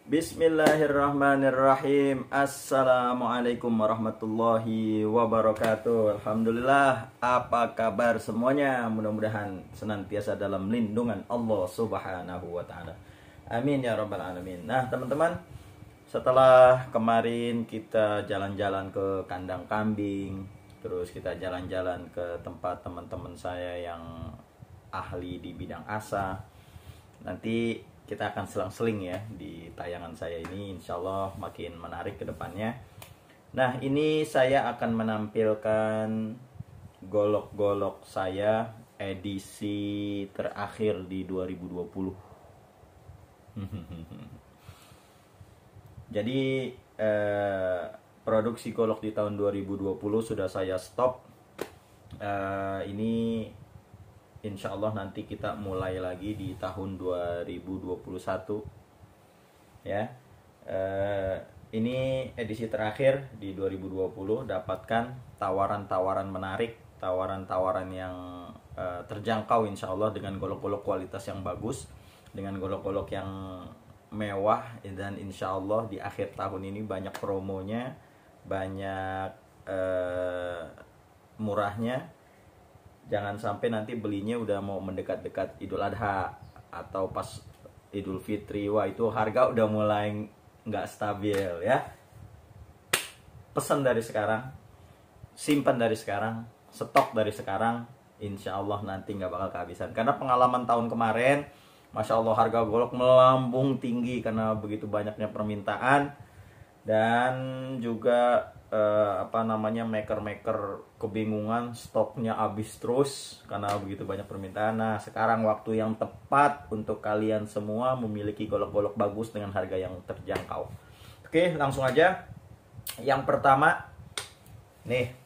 Bismillahirrahmanirrahim. Assalamualaikum warahmatullahi wabarakatuh. Alhamdulillah, apa kabar semuanya? Mudah-mudahan senantiasa dalam lindungan Allah Subhanahu wa taala. Amin ya rabbal alamin. Nah, teman-teman, setelah kemarin kita jalan-jalan ke kandang kambing, terus kita jalan-jalan ke tempat teman-teman saya yang ahli di bidang asa. Nanti kita akan selang-seling ya di tayangan saya ini, insya Allah makin menarik ke depannya. Nah, ini saya akan menampilkan golok-golok saya edisi terakhir di 2020. Jadi produksi golok di tahun 2020 sudah saya stop. Ini insya Allah nanti kita mulai lagi di tahun 2021 ya. Ini edisi terakhir di 2020. Dapatkan tawaran-tawaran menarik, tawaran-tawaran yang terjangkau insya Allah, dengan golok-golok kualitas yang bagus, dengan golok-golok yang mewah, dan insya Allah di akhir tahun ini banyak promonya, banyak murahnya. Jangan sampai nanti belinya udah mau mendekat-dekat Idul Adha atau pas Idul Fitri, wah itu harga udah mulai nggak stabil ya. Pesan dari sekarang, simpan dari sekarang, stok dari sekarang, insya Allah nanti nggak bakal kehabisan. Karena pengalaman tahun kemarin, Masya Allah harga golok melambung tinggi karena begitu banyaknya permintaan, dan juga maker-maker kebingungan, stoknya habis terus karena begitu banyak permintaan. Nah, sekarang waktu yang tepat untuk kalian semua memiliki golok-golok bagus dengan harga yang terjangkau. Oke, langsung aja. Yang pertama nih,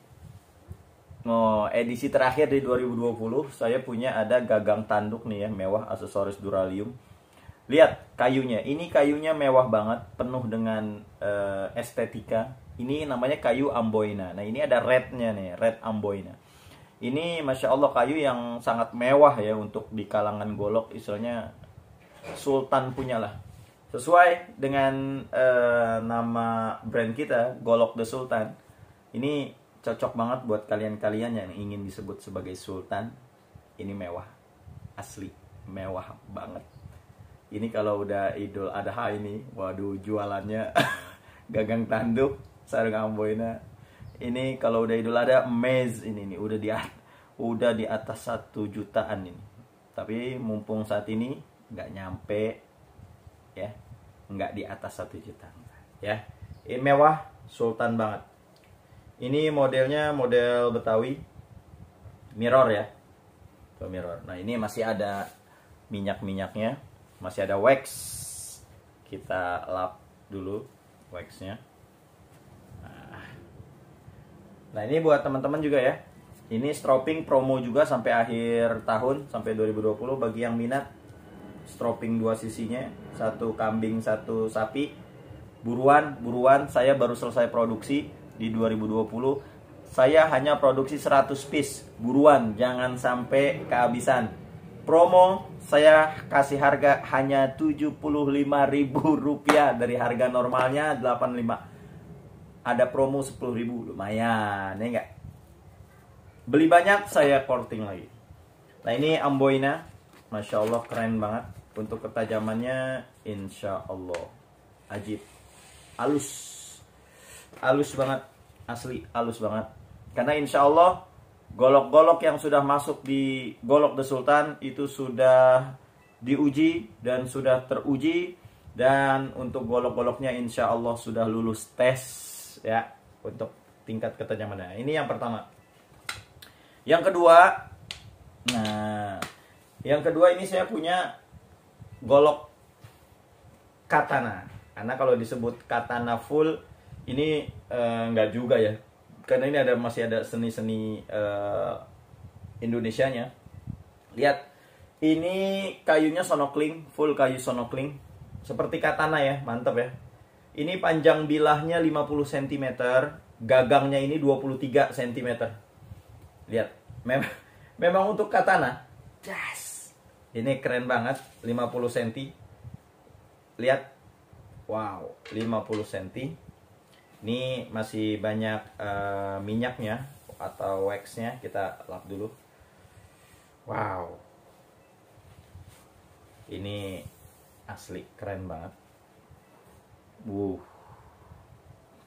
edisi terakhir di 2020 saya punya ada gagang tanduk nih ya, mewah, aksesoris duralium. Lihat kayunya, ini kayunya mewah banget, penuh dengan estetika. Ini namanya kayu amboina. Nah, ini ada rednya nih, red amboina. Ini Masya Allah kayu yang sangat mewah ya untuk di kalangan golok, istilahnya Sultan punya lah. Sesuai dengan nama brand kita, Golok The Sultan. Ini cocok banget buat kalian-kalian yang ingin disebut sebagai Sultan. Ini mewah, asli mewah banget. Ini kalau udah Idul Adha ini, waduh jualannya gagang tanduk, sarung amboina. Ini kalau udah Idul Adha, Mez ini nih udah di atas 1 jutaan ini. Tapi mumpung saat ini nggak nyampe ya, nggak di atas 1 juta ya. Ini mewah, sultan banget. Ini modelnya model Betawi, mirror ya, tuh mirror. Nah, ini masih ada minyak-minyaknya, masih ada wax. Kita lap dulu waxnya. Nah, ini buat teman-teman juga ya. Ini stropping promo juga sampai akhir tahun, sampai 2020. Bagi yang minat, stropping 2 sisinya, 1 kambing 1 sapi. Buruan, saya baru selesai produksi di 2020. Saya hanya produksi 100 piece. Buruan, jangan sampai kehabisan. Promo saya kasih harga hanya Rp75.000 dari harga normalnya 85. Ada promo 10.000, lumayan ya enggak? Beli banyak saya korting lagi. Nah, ini amboina, Masya Allah keren banget. Untuk ketajamannya insya Allah ajib, halus banget, asli halus banget. Karena insya Allah golok-golok yang sudah masuk di Golok The Sultan itu sudah diuji dan sudah teruji. Dan untuk golok-goloknya insya Allah sudah lulus tes ya, untuk tingkat ketajamannya. Ini yang pertama. Yang kedua, ini saya punya golok katana. Karena kalau disebut katana full ini enggak juga ya. Karena ini masih ada seni-seni Indonesianya. Lihat, ini kayunya sonokling, full kayu sonokling. Seperti katana ya, mantap ya. Ini panjang bilahnya 50 cm, gagangnya ini 23 cm. Lihat, memang untuk katana. Ini keren banget, 50 cm. Lihat, Wow, 50 cm. Ini masih banyak minyaknya atau waxnya, kita lap dulu. Wow, ini asli keren banget.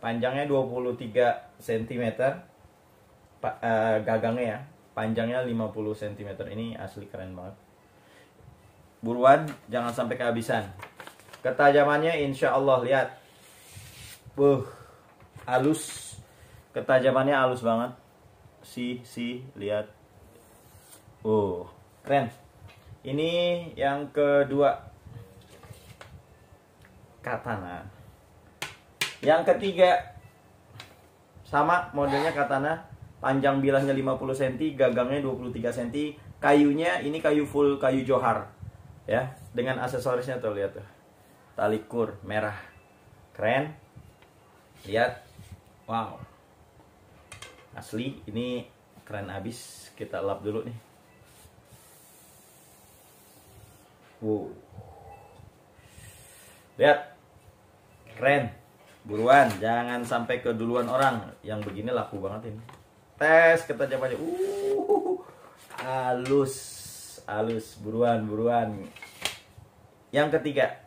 Panjangnya 23 cm, gagangnya ya, panjangnya 50 cm. Ini asli keren banget. Buruan, jangan sampai kehabisan. Ketajamannya insya Allah, lihat. Halus. Ketajamannya halus banget. Lihat. Keren. Ini yang kedua. Katana. Yang ketiga. Sama modelnya katana. Panjang bilahnya 50 cm, gagangnya 23 cm. Kayunya ini kayu full, kayu johar. Ya, dengan aksesorisnya tuh, lihat tuh. Tali kur merah. Keren. Lihat. Wow. Asli, ini keren abis. Kita lap dulu nih. Lihat. Keren. Buruan, jangan sampai keduluan orang. Yang begini laku banget ini. Tes ketajamannya. Halus. Buruan. Yang ketiga.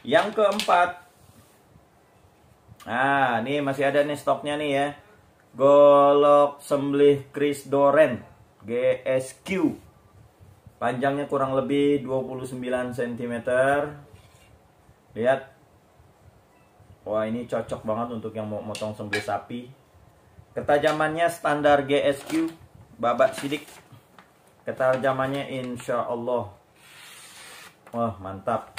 Yang keempat. Nah, ini masih ada nih stoknya nih ya. Golok sembelih Chris Doren GSQ. Panjangnya kurang lebih 29 cm. Lihat. Wah, ini cocok banget untuk yang mau motong sembelih sapi. Ketajamannya standar GSQ, babak sidik. Ketajamannya insya Allah. Wah, mantap.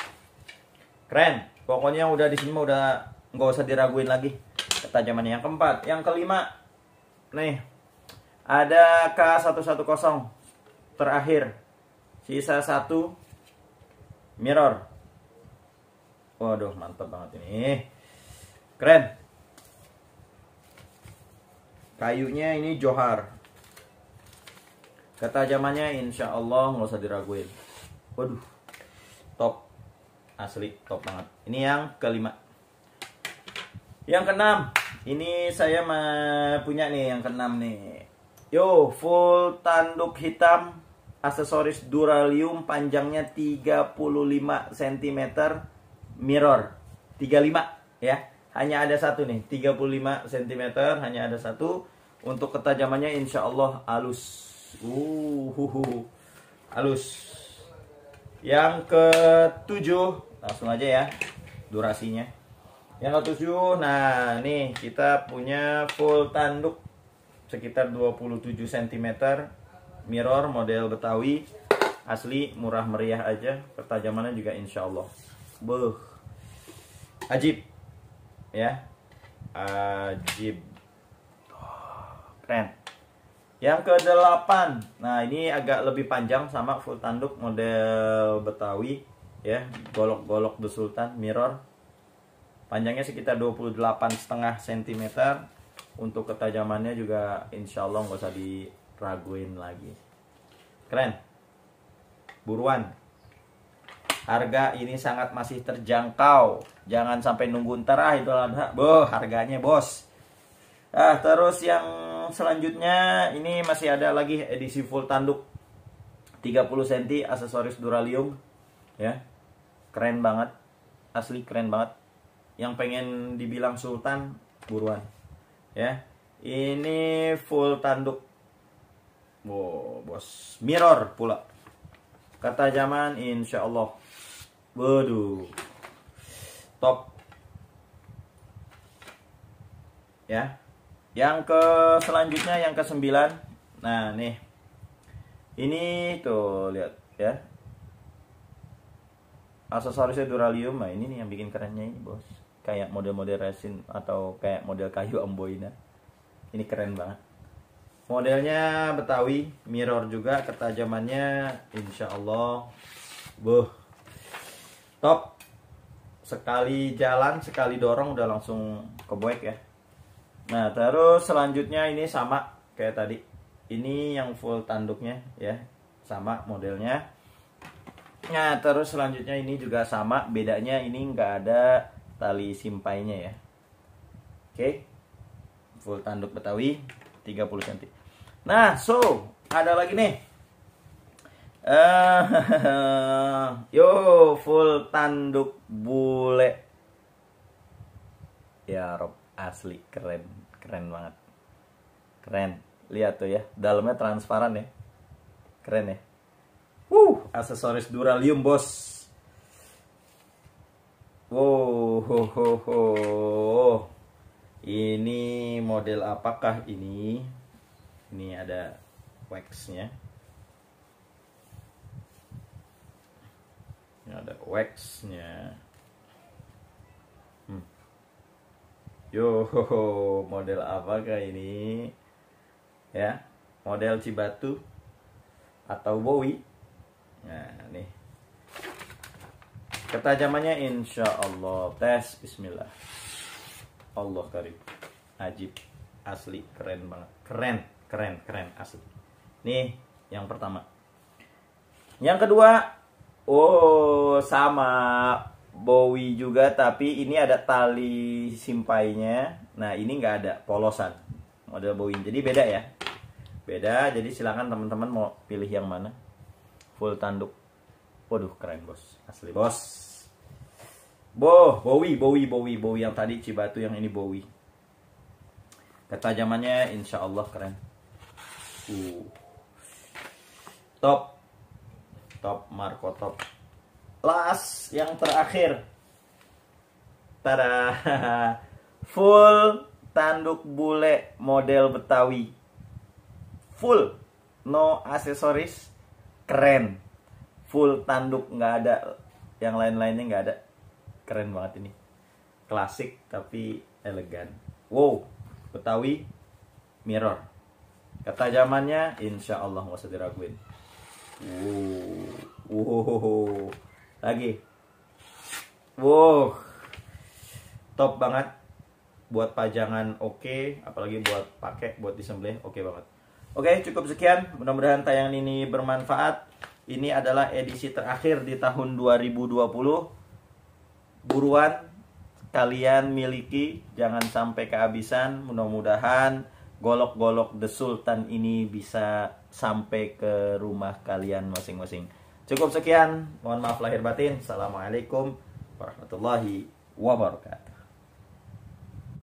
Keren. Pokoknya udah di sini mah udah nggak usah diraguin lagi. Ketajamannya yang keempat. Yang kelima. Nih. Ada K110 terakhir. Sisa 1 mirror. Waduh, mantap banget ini. Keren. Kayunya ini johar. Ketajamannya insya Allah nggak usah diraguin. Waduh, top. Asli top banget. Ini yang kelima. Yang keenam. Ini saya punya nih yang keenam nih. Full tanduk hitam, aksesoris duralium, panjangnya 35 cm, mirror 35 ya. Hanya ada satu nih, 35 cm, hanya ada satu. Untuk ketajamannya insya Allah halus. Halus. Yang ketujuh, langsung aja ya durasinya. Yang ketujuh, nah nih kita punya full tanduk sekitar 27 cm, mirror model Betawi, asli murah meriah aja. Ketajamannya juga insya Allah ajib ya, ajib, keren. Yang ke-8, nah ini agak lebih panjang, sama full tanduk model Betawi ya, golok-golok The Sultan, mirror, panjangnya sekitar 28,5 cm. Untuk ketajamannya juga insya Allah nggak usah diraguin lagi. Keren. Buruan. Harga ini sangat masih terjangkau. Jangan sampai nunggu ntar itu ada. Harganya bos. Terus yang selanjutnya ini masih ada lagi edisi full tanduk 30 cm, aksesoris duralium ya. Keren banget. Asli keren banget. Yang pengen dibilang sultan, buruan ya. Ini full tanduk. Bos, mirror pula. Ketajaman insya Allah. Waduh, top ya. Yang selanjutnya yang ke-9. Nah nih, ini tuh lihat ya, aksesorisnya duralium. Nah ini nih yang bikin kerennya ini bos. Kayak model-model resin atau kayak model kayu amboina. Ini keren banget. Modelnya Betawi, mirror juga, ketajamannya insya Allah top. Sekali jalan, sekali dorong udah langsung kebuek ya. Nah terus selanjutnya ini sama kayak tadi. Ini yang full tanduknya ya, sama modelnya. Nah, terus selanjutnya ini juga sama, bedanya ini nggak ada tali simpainya ya. Oke. Full tanduk Betawi 30 cm. Nah, so ada lagi nih. Yo, full tanduk bule. Ya Rob, asli keren, keren banget. Keren. Lihat tuh ya, dalamnya transparan ya. Keren ya. Aksesoris Duralium, bos. Wow, ho, ho, ho. Ini model apakah ini? Ini ada waxnya. Ini ada waxnya. Yo, model apakah ini? Ya, model Cibatu atau Bowie. Nah, nih. Ketajamannya insya Allah. Tes, bismillah. Allah karim. Ajib. Asli, keren banget. Keren, keren, keren, asli. Nih, yang pertama. Yang kedua, oh, sama Bowie juga, tapi ini ada tali simpainya. Nah, ini nggak ada polosan. Model Bowie. Jadi beda ya. Beda, jadi silakan teman-teman mau pilih yang mana. Full tanduk. Waduh, keren bos. Asli bos. Bowie yang tadi Cibatu, yang ini Bowie. Ketajamannya insya Allah keren. Top Marco top. Last yang terakhir. Tada. Full tanduk bule model Betawi. Full, no aksesoris, keren. Full tanduk, nggak ada yang lain-lainnya, nggak ada. Keren banget ini. Klasik tapi elegan. Wow, Betawi mirror. Ketajamannya insya Allah nggak usah diraguin. Lagi. Wow, top banget. Buat pajangan oke, apalagi buat pakai, buat disembelih oke banget. Oke, cukup sekian. Mudah-mudahan tayangan ini bermanfaat. Ini adalah edisi terakhir di tahun 2020. Buruan kalian miliki, jangan sampai kehabisan. Mudah-mudahan golok-golok The Sultan ini bisa sampai ke rumah kalian masing-masing. Cukup sekian. Mohon maaf lahir batin. Assalamualaikum warahmatullahi wabarakatuh.